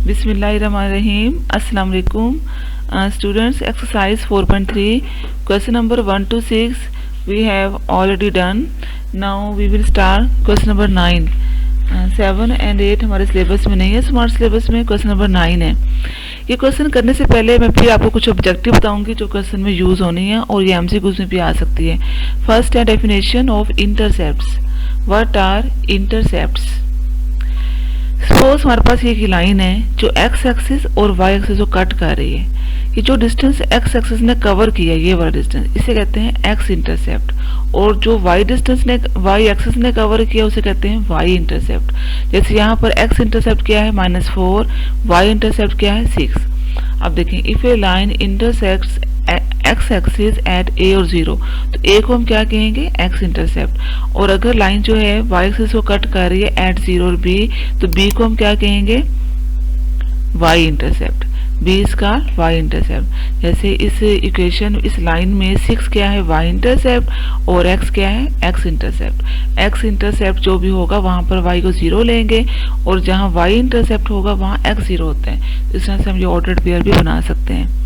Bismillahirrahmanirrahim. Assalamu alaikum. Students, exercise 4.3, question number 1 to 6 we have already done. Now we will start question number 9. 7 and 8 हमारे syllabus में नहीं है, smart syllabus में question number 9 है। ये question करने से पहले मैं फिर आपको कुछ ऑब्जेक्टिव बताऊंगी जो क्वेश्चन में यूज होनी है और ये एमसीक्यूज में भी आ सकती है। फर्स्ट है definition of intercepts. What are intercepts? Suppose हमारे पास ये एक लाइन है जो एक्स एक्सिस और वाई एक्सिस को कट कर रही है। ये जो डिस्टेंस एक्स एक्सिस ने कवर किया, ये वाला डिस्टेंस, इसे कहते हैं एक्स इंटरसेप्ट, और जो वाई डिस्टेंस ने वाई एक्सिस ने कवर किया उसे कहते हैं वाई इंटरसेप्ट। जैसे यहाँ पर एक्स इंटरसेप्ट क्या है -4, वाई इंटरसेप्ट क्या है 6। अब देखें, if a line intersects x axis at A और 0, तो ए को हम क्या कहेंगे? X intercept. और अगर लाइन जो है वाई एक्सिस को कट कर रही है एट 0 और बी, तो बी को हम क्या कहेंगे? Y intercept. बी इसका वाई इंटरसेप्ट। जैसे इस इक्वेशन, इस लाइन में 6 क्या है? वाई इंटरसेप्ट, और एक्स क्या है? X intercept. एक्स इंटरसेप्ट जो भी होगा वहां पर वाई को 0 लेंगे, और जहां वाई इंटरसेप्ट होगा वहां एक्स 0 होता है। इस तरह से हम ये ऑर्डर्ड पेयर भी बना सकते हैं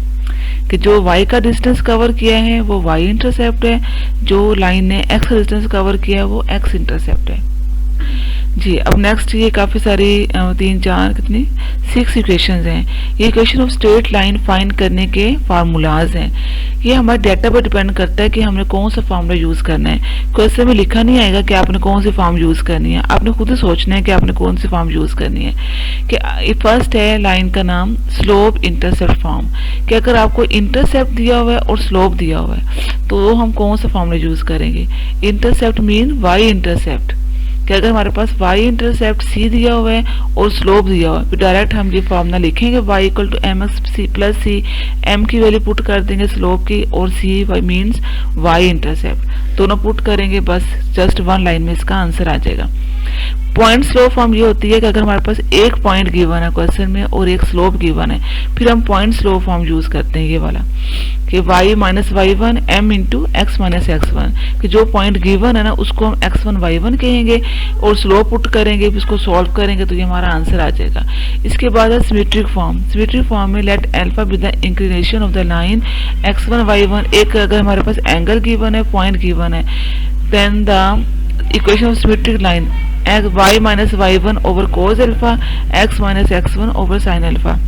कि जो y का डिस्टेंस कवर किया है वो y इंटरसेप्ट है, जो लाइन ने x का डिस्टेंस कवर किया है वो x इंटरसेप्ट है जी। अब नेक्स्ट ये काफी सारी 3, 4 कितनी 6 इक्वेशंस हैं। ये equation of straight line find करने के फार्मूलाज हैं। ये हमारे डेटा पर डिपेंड करता है कि हमने कौन सा फार्मूला यूज करना है। क्वेश्चन में लिखा नहीं आएगा कि आपने कौन सी फॉर्म यूज करनी है, आपने खुद ही सोचना है कि आपने कौन सी फॉर्म यूज करनी है। कि फर्स्ट है लाइन का नाम स्लोप इंटरसेप्ट फॉर्म, कि अगर आपको इंटरसेप्ट दिया हुआ है और स्लोप दिया हुआ है तो हम कौन सा फॉर्मूला यूज करेंगे? इंटरसेप्ट मीन वाई इंटरसेप्ट, कि अगर हमारे पास y इंटरसेप्ट c दिया हुआ है और स्लोप दिया हुआ है तो डायरेक्ट हम ये फॉर्मूला लिखेंगे y equal to mx plus c। m की वैल्यू पुट कर देंगे स्लोप की, और c मीन्स y इंटरसेप्ट, दोनों पुट करेंगे, बस जस्ट 1 लाइन में इसका आंसर आ जाएगा। पॉइंट स्लोप फॉर्म ये होती है कि अगर हमारे पास एक पॉइंट गिवन है क्वेश्चन में और एक स्लोप गिवन है, फिर हम पॉइंट स्लोप फॉर्म यूज करते हैं, ये वाला कि y minus y1 m into x minus x1, कि जो पॉइंट गिवन है ना उसको हम x1 y1 कहेंगे और स्लोप पुट करेंगे, फिर इसको सॉल्व करेंगे तो ये हमारा आंसर आ जाएगा। इसके बाद है सिमेट्रिक फॉर्म। सिमेट्रिक फॉर्म में let alpha be the inclination of the line x1 y1। एक अगर हमारे पास एंगल गिवन है, पॉइंट गिवन है, then the equation of symmetric line y minus y1 over cos alpha, x minus x1 over sine alpha.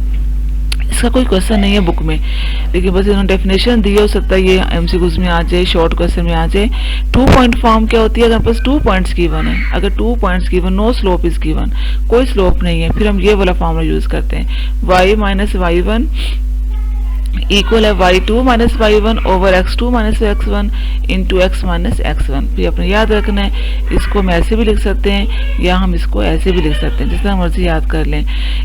इसका कोई question नहीं है बुक में, लेकिन बस इन्होंने डेफिनेशन दी, हो सकता है ये एमसीक्यूज में आ जाए, शॉर्ट क्वेश्चन में आ जाए। 2 पॉइंट फॉर्म क्या होती है? अगर पास 2 पॉइंट्स गिवन है, अगर 2 points given, no slope is given, कोई स्लोप नहीं है, फिर हम ये वाला फॉर्मूला यूज करते हैं, y माइनस y1 इक्वल है y2 minus y1 over x2 minus x1 into x minus x1। फिर अपने याद रखना है, इसको हम ऐसे भी लिख सकते हैं या हम इसको ऐसे भी लिख सकते हैं, जिस तरह मर्जी याद कर लें।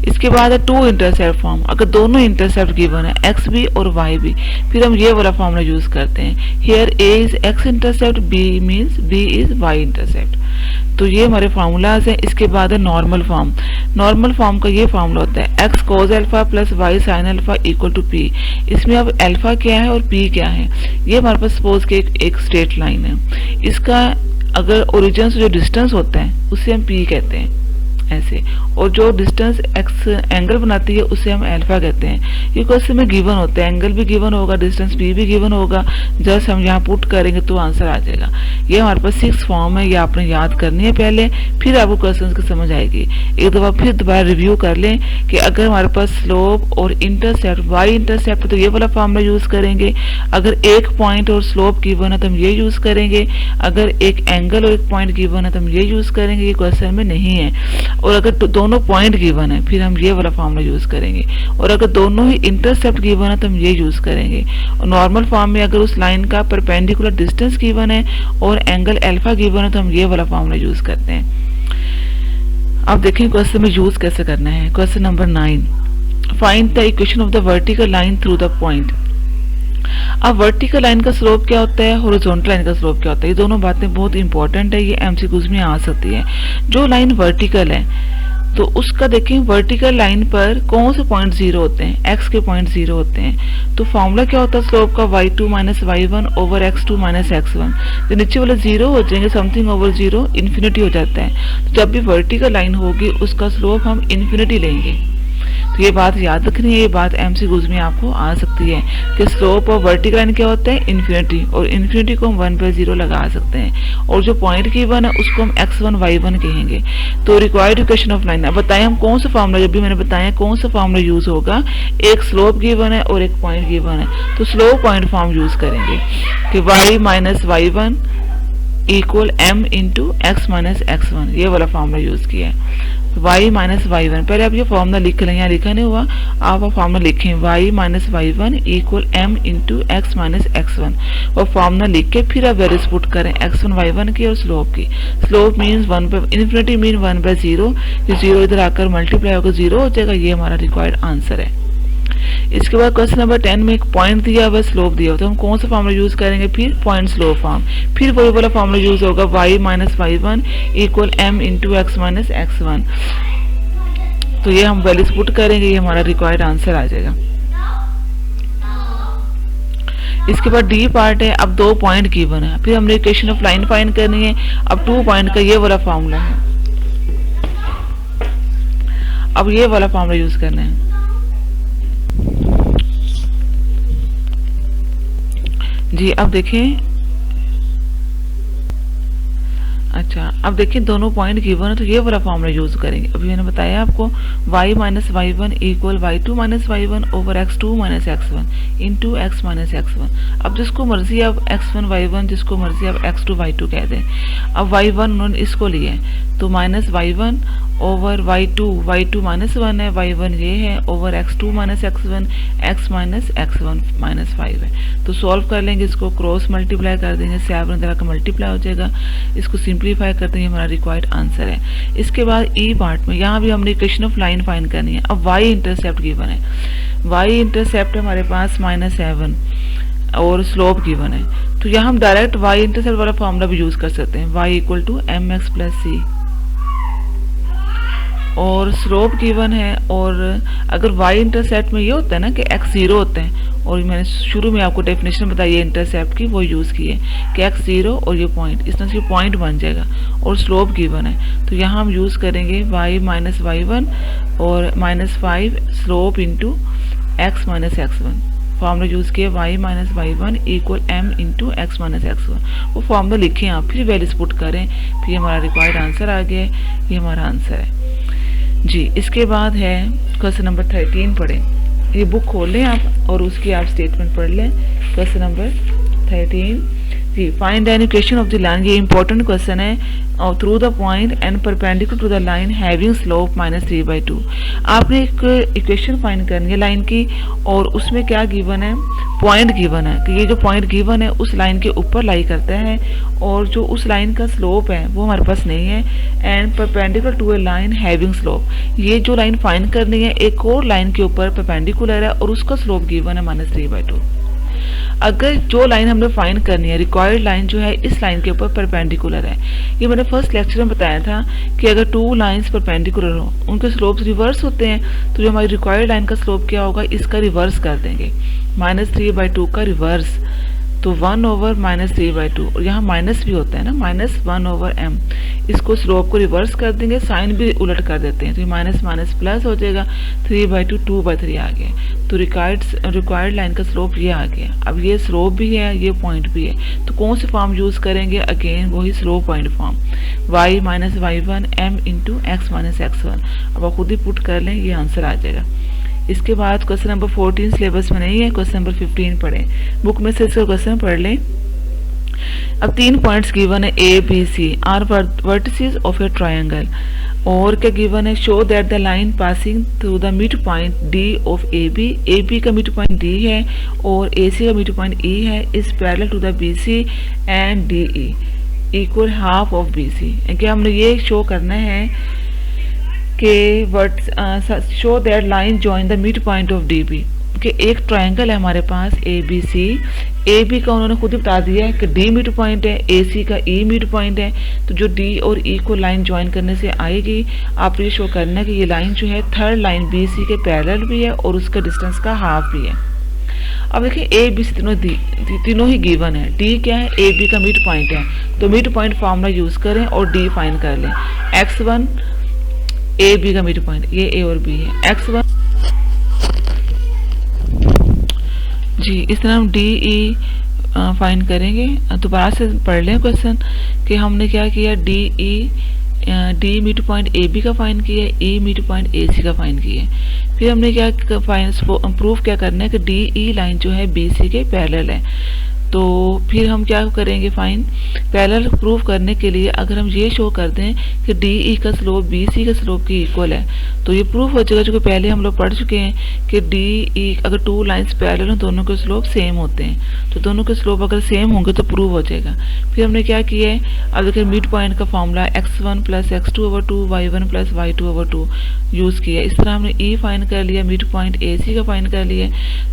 इसके बाद है 2 इंटरसेप्ट फॉर्म। अगर दोनों इंटरसेप्ट गिवन है, x भी और y भी, फिर हम ये वाला फॉर्मूला यूज करते हैं, here a is x intercept, b means b is y intercept. तो ये हमारे फार्मूलाज हैं। इसके बाद है नॉर्मल फॉर्म। नॉर्मल फॉर्म का ये फार्मूला होता है x cos alpha plus y sine alpha equal to p। इसमें अब अल्फा क्या है और p क्या है? ये हमारे पास सपोज के एक स्ट्रेट लाइन है, इसका अगर ओरिजिन से जो डिस्टेंस होता है उसे हम p कहते हैं ऐसे, और जो डिस्टेंस x एंगल बनाती है उसे हम अल्फा कहते हैं। ये क्वेश्चन में गिवन होता है, एंगल भी गिवन होगा, डिस्टेंस p भी गिवन होगा, जस्ट हम यहाँ पुट करेंगे तो आंसर आ जाएगा। ये हमारे पास 6 फॉर्म है, ये आपने याद करनी है पहले, फिर आपको क्वेश्चन की समझ आएगी। एक दफा फिर दोबारा रिव्यू कर लें कि अगर हमारे पास स्लोप और इंटरसेप्ट y इंटरसेप्ट तो ये वाला फॉर्मूला यूज करेंगे, अगर एक पॉइंट और स्लोप गिवन है तो हम ये यूज करेंगे, अगर एक एंगल और एक पॉइंट गिवन है तो हम ये यूज करेंगे, ये क्वेश्चन में नहीं है। और अगर दोनों पॉइंट गिवन है फिर हम ये वाला फॉर्मूला यूज करेंगे, और अगर दोनों ही इंटरसेप्ट गिवन है तो हम ये यूज करेंगे। और नॉर्मल फॉर्म में अगर उस लाइन का परपेंडिकुलर डिस्टेंस गिवन है और एंगल अल्फा गिवन है तो हम ये वाला फॉर्मूला यूज करते हैं। अब देखें क्वेश्चन में यूज कैसे करना है। Question number 9, find the equation of the vertical line through the point. अब वर्टिकल लाइन का स्लोप क्या होता है, हॉरिजॉन्टल लाइन का स्लोप क्या होता है, ये दोनों बातें बहुत इंपॉर्टेंट है, ये एमसीक्यूज में आ सकती है। जो लाइन वर्टिकल है तो उसका देखें, वर्टिकल लाइन पर कौन से पॉइंट 0 होते हैं? एक्स के पॉइंट 0 होते हैं। तो फॉर्मूला क्या होता है स्लोप का? y2 minus y1 over x2 minus x1। जो नीचे वाले 0 हो जाएंगे, समथिंग ओवर 0 इन्फिनिटी हो जाता है। तो जब भी वर्टिकल लाइन होगी उसका स्लोप हम इन्फिनिटी लेंगे। तो ये बात याद रखनी है, ये बात MCQs में आपको आ सकती है कि स्लोप ऑफ वर्टिकल लाइन क्या होता है, इन्फिनिटी, और इन्फिनिटी को हम 1/0 लगा सकते हैं, और जो पॉइंट गिवन है उसको हम x1 y1 कहेंगे। तो रिक्वायर्ड इक्वेशन ऑफ लाइन, अब बताएं हम कौन सा फॉर्मूला, जब भी मैंने बताया कौन सा फॉर्मूला यूज होगा, एक स्लोप गिवन है और एक पॉइंट गिवन है, तो स्लोप पॉइंट फॉर्म यूज करेंगे कि y minus y1 equal m into x minus x1, ये वाला फॉर्मूला यूज किया है। y माइनस y1, पहले आप ये फॉर्मूला लिख लें, यहाँ लिखा नहीं हुआ, आप वो फॉर्मूला लिखें y minus y1 equal m into x minus x1, वो फॉर्मूला लिख के फिर आप वैल्यूज पुट करें x1 y1 की और स्लोप की। स्लोप मीन्स 1 इन्फिनिटी मीन 1/0, ये 0 इधर आकर मल्टीप्लाई होकर 0 हो जाएगा, ये हमारा रिक्वायर्ड आंसर है। इसके बाद क्वेश्चन नंबर 10 में एक पॉइंट दिया हुआ, स्लोप दिया हुआ, तो हम कौन सा फॉर्मूला यूज करेंगे, फिर पॉइंट स्लोप फॉर्म, फिर वही वाला फॉर्मूला यूज होगा y minus y1 equal m into x minus x1। तो ये हम वैल्यूज पुट करेंगे, ये हमारा रिक्वायर्ड आंसर आ जाएगा। इसके बाद डी पार्ट है, अब 2 पॉइंट गिवन है, फिर हमने इक्वेशन ऑफ लाइन फाइंड करनी है। अब 2 पॉइंट का ये वाला फॉर्मूला है, अब ये वाला फॉर्मूला यूज करना है। जी अब देखें, अच्छा अब देखिए दोनों पॉइंट गिवन है, तो ये वाला फॉर्मूला यूज करेंगे। अभी मैंने बताया आपको y minus y1 equal y2 minus y1 over x2 minus x1 into x minus x1। अब जिसको मर्जी आप x1 y1, जिसको मर्जी आप x2 y2 कह दें। अब y1 उन्होंने इसको लिया है, तो minus y1 over y2 minus 1 है, y1 ये है over x2 minus x1, x minus x1 minus 5 है। तो सॉल्व कर लेंगे, इसको क्रॉस मल्टीप्लाई कर देंगे, 7 तरह का मल्टीप्लाई हो जाएगा, इसको सिंप्लीफाई करते हैं, हमारा रिक्वायर्ड आंसर है। इसके बाद ई पार्ट में यहाँ भी हमने इक्वेशन ऑफ लाइन फाइंड करनी है। अब y इंटरसेप्ट गिवन है, y इंटरसेप्ट हमारे पास -7 और स्लोप गिवन है, तो यहाँ हम डायरेक्ट y इंटरसेप्ट वाला फॉर्मूला भी यूज कर सकते हैं, y equal to mx plus c, और स्लोप गिवन है। और अगर y इंटरसेप्ट में ये होता है ना कि x 0 होते हैं, और मैंने शुरू में आपको डेफिनेशन बताई है इंटरसेप्ट की, वो यूज़ की है कि x 0 और ये पॉइंट, इस तरह से पॉइंट बन जाएगा, और स्लोप गिवन है, तो यहाँ हम यूज़ करेंगे y माइनस y1 और -5 slope into x minus x1। Formula use किया y minus y1 equal m into x minus x1, वो फॉर्मूला लिखें आप, फिर वैल्यूज पुट करें, फिर हमारा रिक्वायर्ड आंसर आ गया, ये हमारा आंसर है जी। इसके बाद है क्वेश्चन नंबर 13 पढ़ें, ये बुक खोल लें आप और उसकी आप स्टेटमेंट पढ़ लें। क्वेश्चन नंबर 13 जी, find an equation of the line, ये इंपॉर्टेंट क्वेश्चन है। और through the point and perpendicular to the line having slope -3/2, आपने एक इक्वेशन फाइंड करनी है लाइन की, और उसमें क्या गिवन है, पॉइंट गिवन है कि ये जो पॉइंट गिवन है उस लाइन के ऊपर लाई करता है, और जो उस लाइन का स्लोप है वो हमारे पास नहीं है, and perpendicular to a line having slope, ये जो लाइन फाइंड करनी है एक और लाइन के ऊपर परपेंडिकुलर है और उसका स्लोप गिवन है -3/2। अगर जो लाइन हमने फाइंड करनी है, रिक्वायर्ड लाइन जो है इस लाइन के ऊपर परपेंडिकुलर है, ये मैंने फर्स्ट लेक्चर में बताया था कि अगर 2 लाइंस परपेंडिकुलर हो उनके स्लोप्स रिवर्स होते हैं, तो जो हमारी रिक्वायर्ड लाइन का स्लोप क्या होगा, इसका रिवर्स कर देंगे, -3/2 का रिवर्स, तो 1 ओवर -3/2, और यहाँ माइनस भी होता है ना, -1 ओवर m, इसको स्लोप को रिवर्स कर देंगे, साइन भी उलट कर देते हैं, तो ये माइनस माइनस प्लस हो जाएगा, 3/2 2/3 आ गया, तो रिक्वायर्ड लाइन का स्लोप ये आ गया। अब ये स्लोप भी है, ये पॉइंट भी है, तो कौन से फॉर्म यूज करेंगे, अगेन वही slope point form, y minus y1 m into x minus x1। अब आप खुद ही पुट कर लें, ये आंसर आ जाएगा। इसके बाद क्वेश्चन नंबर 14 सिलेबस में नहीं है, क्वेश्चन नंबर 15 पढ़ें, बुक में से इसका क्वेश्चन पढ़ लें। अब 3 पॉइंट्स गिवन है, A B C are vertices of a triangle, और क्या गिवन है, show that the line passing through the mid point D of A B का मिड पॉइंट डी है और ए सी का मिड पॉइंट ई है, is parallel to the B C and D E equal half of B C. क्या हमने ये show करना है कि show that line join the mid point of D B, कि एक ट्रायंगल है हमारे पास ए बी सी, ए बी का उन्होंने खुद ही बता दिया है कि डी मिड पॉइंट है, ए सी का ई मिड पॉइंट है, तो जो डी और ई को लाइन ज्वाइन करने से आएगी, आप ये शो करना है कि ये लाइन जो है थर्ड लाइन बी सी के पैरेलल भी है और उसका डिस्टेंस का हाफ भी है। अब देखिए ए बी सी तीनों ही गिवन है, डी क्या है, ए बी का मिड पॉइंट है, तो मिड पॉइंट फार्मूला यूज करें और डी फाइंड कर लें, x1 ए बी का मिड पॉइंट, ये ए और बी है। x1 जी, इस तरह हम डी ई फाइंड करेंगे। दोबारा से पढ़ लें क्वेश्चन कि हमने क्या किया, D mid point A B का फाइंड किया, ई मिड पॉइंट ए सी का फाइंड किया। फिर हमने क्या प्रूफ क्या करना है कि डी ई लाइन जो है बी सी के पैरेलल है। तो फिर हम क्या करेंगे, फाइन पैरेलल प्रूफ करने के लिए अगर हम ये शो कर दें कि डी ई का स्लोप बी सी के स्लोप की इक्वल है तो ये प्रूफ हो जाएगा। जो पहले हम लोग पढ़ चुके हैं कि डी ई अगर टू लाइंस पैरेलल हो दोनों के स्लोप सेम होते हैं, तो दोनों के स्लोप अगर सेम होंगे तो प्रूव हो जाएगा। फिर हमने क्या किया है, अब देखिए मिड पॉइंट का formula x1 plus x2/2 y1 plus y2/2 use किया। इस तरह हमने ई फाइंड कर लिया, मिड पॉइंट ए सी का फाइंड कर लिया।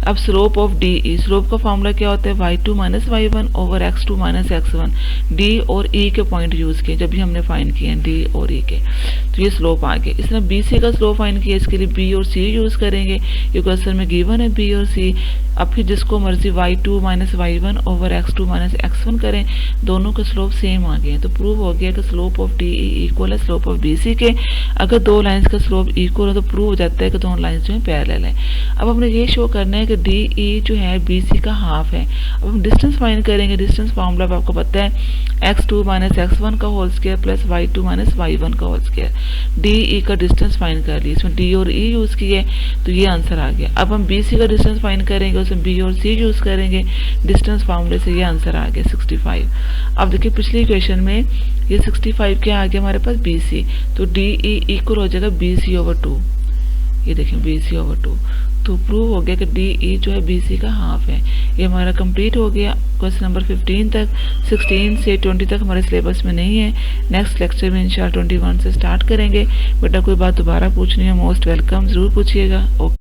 अब slope of D E, slope का फॉर्मूला क्या होता है, y2 minus y1 over x2 minus x1। D और ई के पॉइंट यूज़ किए जब भी हमने फाइंड किए डी और ई के, तो ये स्लोप आ गए। इसने बी सी का स्लोप फाइंड किया, इसके लिए बी और सी यूज़ करेंगे, ये क्वेश्चन में गिवन है बी और सी। अब फिर जिसको मर्जी y2 minus y1 over x2 minus x1 करें, दोनों के स्लोप सेम आ गए, तो प्रूव हो गया कि slope of D E equal है स्लोप ऑफ बी सी के। अगर दो लाइंस का स्लोप इक्वल है तो प्रूव हो जाता है कि दोनों लाइंस जो है पैरेलल है। अब हमने ये शो करना है कि डी ई जो है बी सी का हाफ है। अब हम डिस्टेंस फाइंड करेंगे, डिस्टेंस फार्मूला आपको पता है x2 माइनस x1 का whole square plus y2 minus y1 का होल स्क्वायर। डी ई का डिस्टेंस फाइंड कर लिया, इसमें डी और ई यूज़ किए तो ये आंसर आ गया। अब हम बी सी का डिस्टेंस फाइंड करेंगे, उसमें बी और सी यूज़ करेंगे, डिस्टेंस फार्मूले से ये आंसर आ गया 65। अब देखिए पिछली इक्वेशन में ये 65 क्या आ गया हमारे पास, बी सी, तो डी ई इक्वल हो जाएगा बी सी ओवर 2। ये देखें बी सी ओवर 2, तो प्रूव हो गया कि डी ई जो है बी सी का हाफ है। ये हमारा कंप्लीट हो गया क्वेश्चन नंबर 15 तक। 16 से 20 तक हमारे सिलेबस में नहीं है, नेक्स्ट लेक्चर में इंशाल्लाह 21 से स्टार्ट करेंगे। बेटा कोई बात दोबारा पूछनी है मोस्ट वेलकम, ज़रूर पूछिएगा। ओके।